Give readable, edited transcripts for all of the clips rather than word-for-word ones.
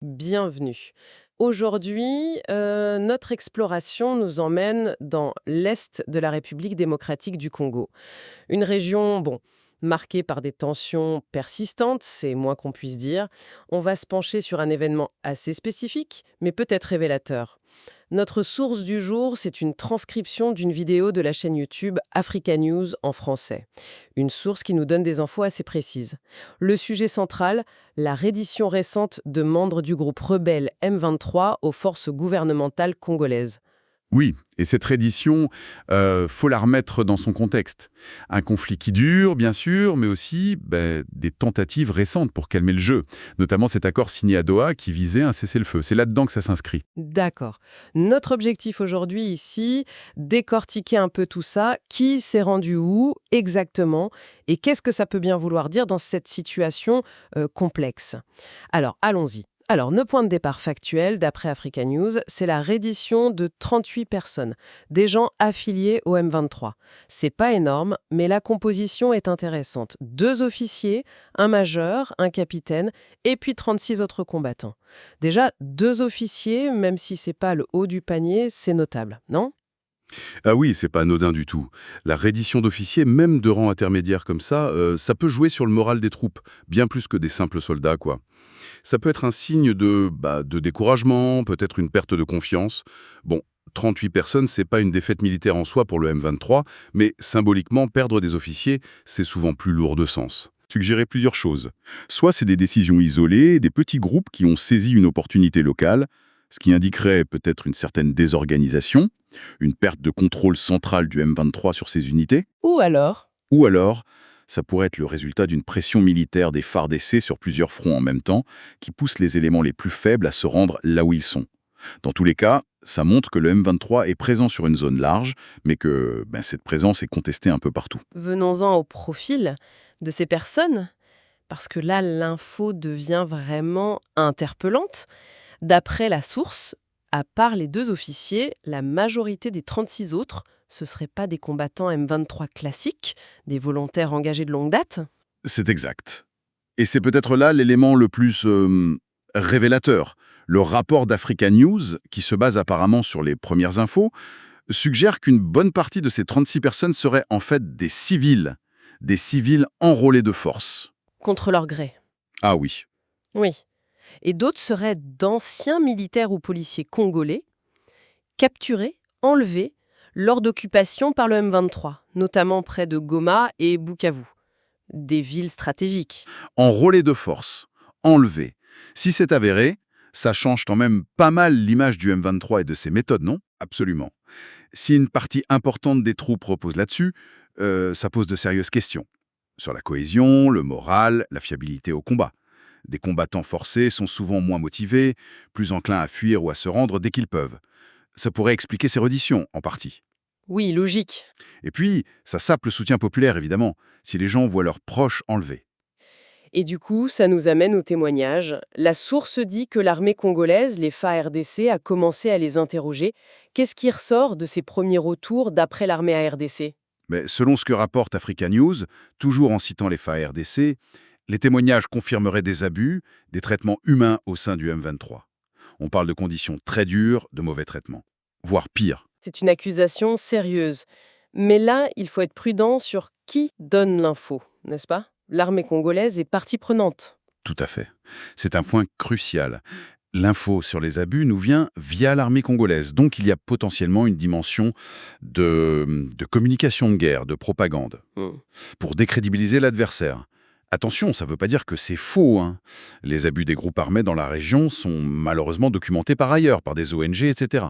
Bienvenue. Aujourd'hui, notre exploration nous emmène dans l'Est de la République démocratique du Congo. Une région, bon, marquée par des tensions persistantes, c'est moins qu'on puisse dire. On va se pencher sur un événement assez spécifique, mais peut-être révélateur. Notre source du jour, c'est une transcription d'une vidéo de la chaîne YouTube Africa News en français. Une source qui nous donne des infos assez précises. Le sujet central, la reddition récente de membres du groupe rebelle M23 aux forces gouvernementales congolaises. Oui, et cette reddition, faut la remettre dans son contexte. Un conflit qui dure, bien sûr, mais aussi des tentatives récentes pour calmer le jeu, notamment cet accord signé à Doha qui visait un cessez-le-feu. C'est là-dedans que ça s'inscrit. D'accord. Notre objectif aujourd'hui ici, décortiquer un peu tout ça. Qui s'est rendu où exactement et qu'est-ce que ça peut bien vouloir dire dans cette situation complexe. Alors, allons-y. Alors, nos points de départ factuels, d'après Africa News, c'est la reddition de 38 personnes, des gens affiliés au M23. C'est pas énorme, mais la composition est intéressante. 2 officiers, un major, un capitaine, et puis 36 autres combattants. Déjà, 2 officiers, même si c'est pas le haut du panier, c'est notable, non? Ah oui, c'est pas anodin du tout. La reddition d'officiers, même de rang intermédiaire comme ça peut jouer sur le moral des troupes, bien plus que des simples soldats, quoi. Ça peut être un signe de découragement, peut-être une perte de confiance. Bon, 38 personnes, c'est pas une défaite militaire en soi pour le M23, mais symboliquement, perdre des officiers, c'est souvent plus lourd de sens. Suggérer plusieurs choses. Soit c'est des décisions isolées, des petits groupes qui ont saisi une opportunité locale, ce qui indiquerait peut-être une certaine désorganisation, une perte de contrôle central du M23 sur ses unités, Ou alors? ou alors, ça pourrait être le résultat d'une pression militaire des FARDC sur plusieurs fronts en même temps, qui pousse les éléments les plus faibles à se rendre là où ils sont. Dans tous les cas, ça montre que le M23 est présent sur une zone large, mais que cette présence est contestée un peu partout. Venons-en au profil de ces personnes, parce que là, l'info devient vraiment interpellante. D'après la source, à part les 2 officiers, la majorité des 36 autres, ce ne seraient pas des combattants M23 classiques, des volontaires engagés de longue date? C'est exact. Et c'est peut-être là l'élément le plus révélateur. Le rapport d'Africa News, qui se base apparemment sur les premières infos, suggère qu'une bonne partie de ces 36 personnes seraient en fait des civils enrôlés de force. Contre leur gré. Ah oui. Oui. Et d'autres seraient d'anciens militaires ou policiers congolais, capturés, enlevés, lors d'occupations par le M23, notamment près de Goma et Bukavu, des villes stratégiques. Enrôlés de force, enlevés. Si c'est avéré, ça change quand même pas mal l'image du M23 et de ses méthodes, non? Absolument. Si une partie importante des troupes repose là-dessus, ça pose de sérieuses questions. Sur la cohésion, le moral, la fiabilité au combat. Des combattants forcés sont souvent moins motivés, plus enclins à fuir ou à se rendre dès qu'ils peuvent. Ça pourrait expliquer ces redditions, en partie. Oui, logique. Et puis, ça sape le soutien populaire, évidemment, si les gens voient leurs proches enlevés. Et du coup, ça nous amène au témoignage. La source dit que l'armée congolaise, les FARDC, a commencé à les interroger. Qu'est-ce qui ressort de ces premiers retours d'après l'armée ARDC? Mais selon ce que rapporte Africa News, toujours en citant les FARDC, les témoignages confirmeraient des abus, des traitements humains au sein du M23. On parle de conditions très dures, de mauvais traitements. Voire pire. C'est une accusation sérieuse. Mais là, il faut être prudent sur qui donne l'info, n'est-ce pas? L'armée congolaise est partie prenante. Tout à fait. C'est un point crucial. L'info sur les abus nous vient via l'armée congolaise, donc il y a potentiellement une dimension de communication de guerre, de propagande, Hmm. pour décrédibiliser l'adversaire. Attention, ça ne veut pas dire que c'est faux, hein. Les abus des groupes armés dans la région sont malheureusement documentés par ailleurs, par des ONG, etc.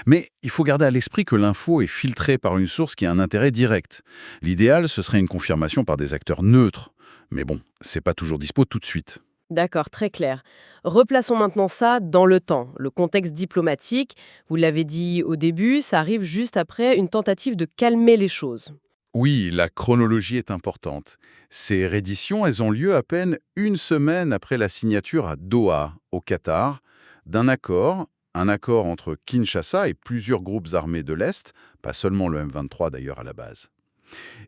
Mais il faut garder à l'esprit que l'info est filtrée par une source qui a un intérêt direct. L'idéal, ce serait une confirmation par des acteurs neutres. Mais bon, c'est pas toujours dispo tout de suite. D'accord, très clair. Replaçons maintenant ça dans le temps, le contexte diplomatique. Vous l'avez dit au début, ça arrive juste après une tentative de calmer les choses. Oui, la chronologie est importante. Ces redditions, elles ont lieu à peine une semaine après la signature à Doha, au Qatar, d'un accord, un accord entre Kinshasa et plusieurs groupes armés de l'Est, pas seulement le M23 d'ailleurs à la base.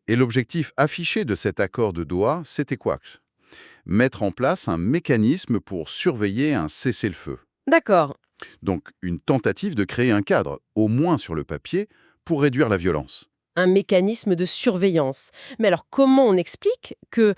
Et l'objectif affiché de cet accord de Doha, c'était quoi? mettre en place un mécanisme pour surveiller un cessez-le-feu. D'accord. Donc une tentative de créer un cadre, au moins sur le papier, pour réduire la violence. Un mécanisme de surveillance. Mais alors, comment on explique que,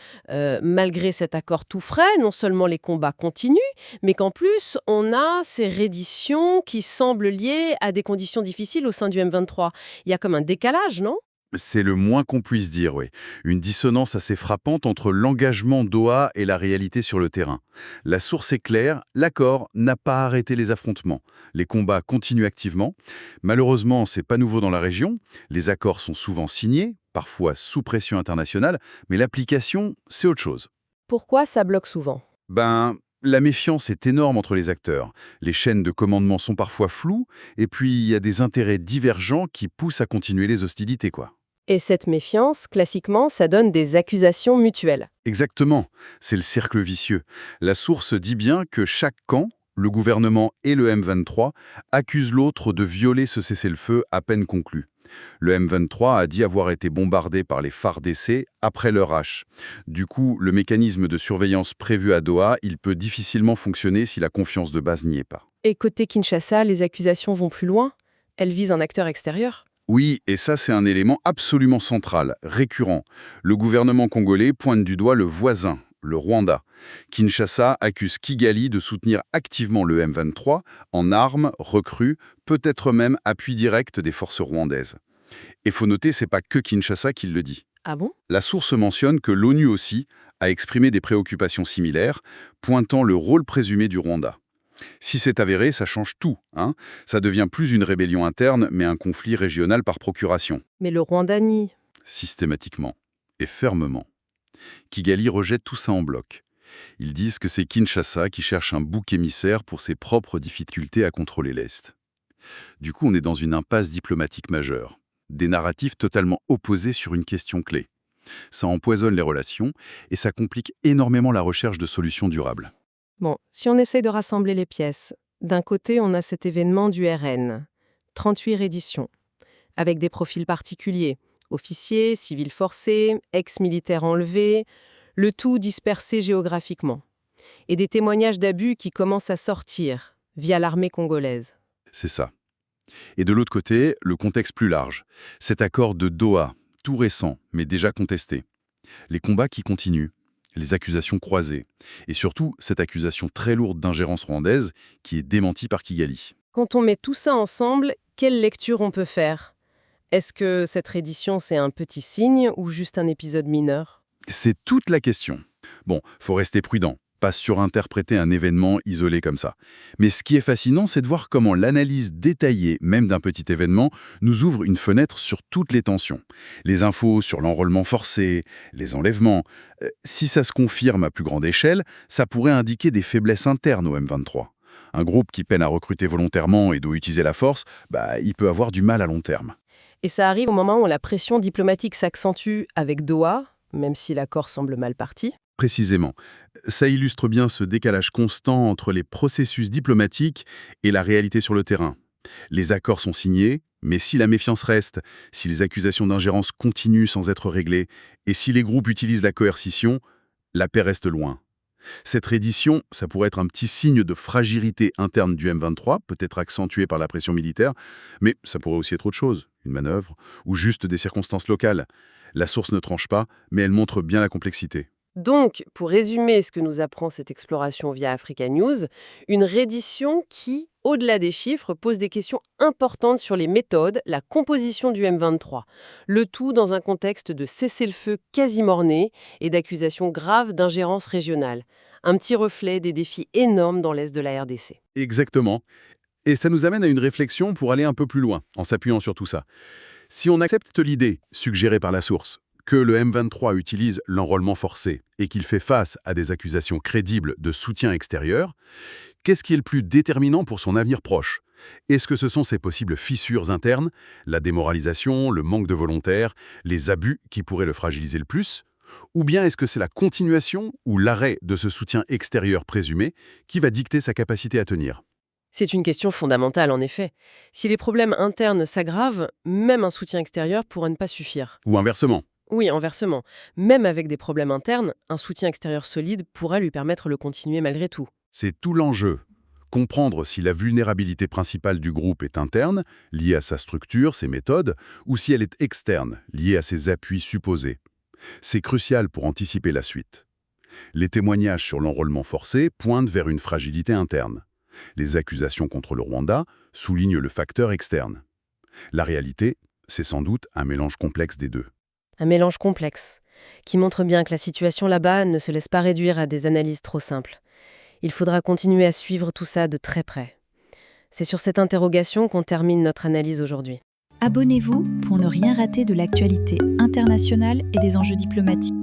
malgré cet accord tout frais, non seulement les combats continuent, mais qu'en plus, on a ces redditions qui semblent liées à des conditions difficiles au sein du M23? Il y a comme un décalage, non? C'est le moins qu'on puisse dire, oui. Une dissonance assez frappante entre l'engagement Doha et la réalité sur le terrain. La source est claire, l'accord n'a pas arrêté les affrontements. Les combats continuent activement. Malheureusement, c'est pas nouveau dans la région. Les accords sont souvent signés, parfois sous pression internationale, mais l'application, c'est autre chose. Pourquoi ça bloque souvent? La méfiance est énorme entre les acteurs. Les chaînes de commandement sont parfois floues, et puis il y a des intérêts divergents qui poussent à continuer les hostilités, quoi. Et cette méfiance, classiquement, ça donne des accusations mutuelles. Exactement, c'est le cercle vicieux. La source dit bien que chaque camp, le gouvernement et le M23, accusent l'autre de violer ce cessez-le-feu à peine conclu. Le M23 a dit avoir été bombardé par les FARDC après leur H. Du coup, le mécanisme de surveillance prévu à Doha, il peut difficilement fonctionner si la confiance de base n'y est pas. Et côté Kinshasa, les accusations vont plus loin. Elles visent un acteur extérieur. Oui, et ça c'est un élément absolument central, récurrent. Le gouvernement congolais pointe du doigt le voisin, le Rwanda. Kinshasa accuse Kigali de soutenir activement le M23 en armes, recrues, peut-être même appui direct des forces rwandaises. Et faut noter, c'est pas que Kinshasa qui le dit. Ah bon? La source mentionne que l'ONU aussi a exprimé des préoccupations similaires, pointant le rôle présumé du Rwanda. Si c'est avéré, ça change tout, hein. Ça devient plus une rébellion interne, mais un conflit régional par procuration, Mais le Rwanda nie. systématiquement et fermement. Kigali rejette tout ça en bloc. Ils disent que c'est Kinshasa qui cherche un bouc émissaire pour ses propres difficultés à contrôler l'Est. Du coup, on est dans une impasse diplomatique majeure. Des narratifs totalement opposés sur une question clé. Ça empoisonne les relations et ça complique énormément la recherche de solutions durables. Bon, si on essaye de rassembler les pièces, d'un côté, on a cet événement du RN, 38 redditions, avec des profils particuliers, officiers, civils forcés, ex-militaires enlevés, le tout dispersé géographiquement, et des témoignages d'abus qui commencent à sortir via l'armée congolaise. C'est ça. Et de l'autre côté, le contexte plus large. Cet accord de Doha, tout récent, mais déjà contesté. Les combats qui continuent, les accusations croisées, et surtout cette accusation très lourde d'ingérence rwandaise qui est démentie par Kigali. Quand on met tout ça ensemble, quelle lecture on peut faire? Est-ce que cette reddition, c'est un petit signe ou juste un épisode mineur? C'est toute la question. Bon, faut rester prudent, pas surinterpréter un événement isolé comme ça. Mais ce qui est fascinant, c'est de voir comment l'analyse détaillée, même d'un petit événement, nous ouvre une fenêtre sur toutes les tensions. Les infos sur l'enrôlement forcé, les enlèvements. Si ça se confirme à plus grande échelle, ça pourrait indiquer des faiblesses internes au M23. Un groupe qui peine à recruter volontairement et doit utiliser la force, il peut avoir du mal à long terme. Et ça arrive au moment où la pression diplomatique s'accentue avec Doha, même si l'accord semble mal parti. Précisément. Ça illustre bien ce décalage constant entre les processus diplomatiques et la réalité sur le terrain. Les accords sont signés, mais si la méfiance reste, si les accusations d'ingérence continuent sans être réglées, et si les groupes utilisent la coercition, la paix reste loin. Cette reddition, ça pourrait être un petit signe de fragilité interne du M23, peut-être accentuée par la pression militaire, mais ça pourrait aussi être autre chose, une manœuvre, ou juste des circonstances locales. La source ne tranche pas, mais elle montre bien la complexité. Donc, pour résumer ce que nous apprend cette exploration via Africa News, une reddition qui, au-delà des chiffres, pose des questions importantes sur les méthodes, la composition du M23. Le tout dans un contexte de cessez-le-feu quasi mort-né et d'accusations graves d'ingérence régionale. Un petit reflet des défis énormes dans l'est de la RDC. Exactement. Et ça nous amène à une réflexion pour aller un peu plus loin, en s'appuyant sur tout ça. Si on accepte l'idée, suggérée par la source, que le M23 utilise l'enrôlement forcé et qu'il fait face à des accusations crédibles de soutien extérieur, qu'est-ce qui est le plus déterminant pour son avenir proche? Est-ce que ce sont ces possibles fissures internes, la démoralisation, le manque de volontaires, les abus qui pourraient le fragiliser le plus? Ou bien est-ce que c'est la continuation ou l'arrêt de ce soutien extérieur présumé qui va dicter sa capacité à tenir? C'est une question fondamentale, en effet. Si les problèmes internes s'aggravent, même un soutien extérieur pourrait ne pas suffire. Ou inversement? Oui, inversement. Même avec des problèmes internes, un soutien extérieur solide pourra lui permettre de continuer malgré tout. C'est tout l'enjeu. Comprendre si la vulnérabilité principale du groupe est interne, liée à sa structure, ses méthodes, ou si elle est externe, liée à ses appuis supposés. C'est crucial pour anticiper la suite. Les témoignages sur l'enrôlement forcé pointent vers une fragilité interne. Les accusations contre le Rwanda soulignent le facteur externe. La réalité, c'est sans doute un mélange complexe des deux. Un mélange complexe, qui montre bien que la situation là-bas ne se laisse pas réduire à des analyses trop simples. Il faudra continuer à suivre tout ça de très près. C'est sur cette interrogation qu'on termine notre analyse aujourd'hui. Abonnez-vous pour ne rien rater de l'actualité internationale et des enjeux diplomatiques.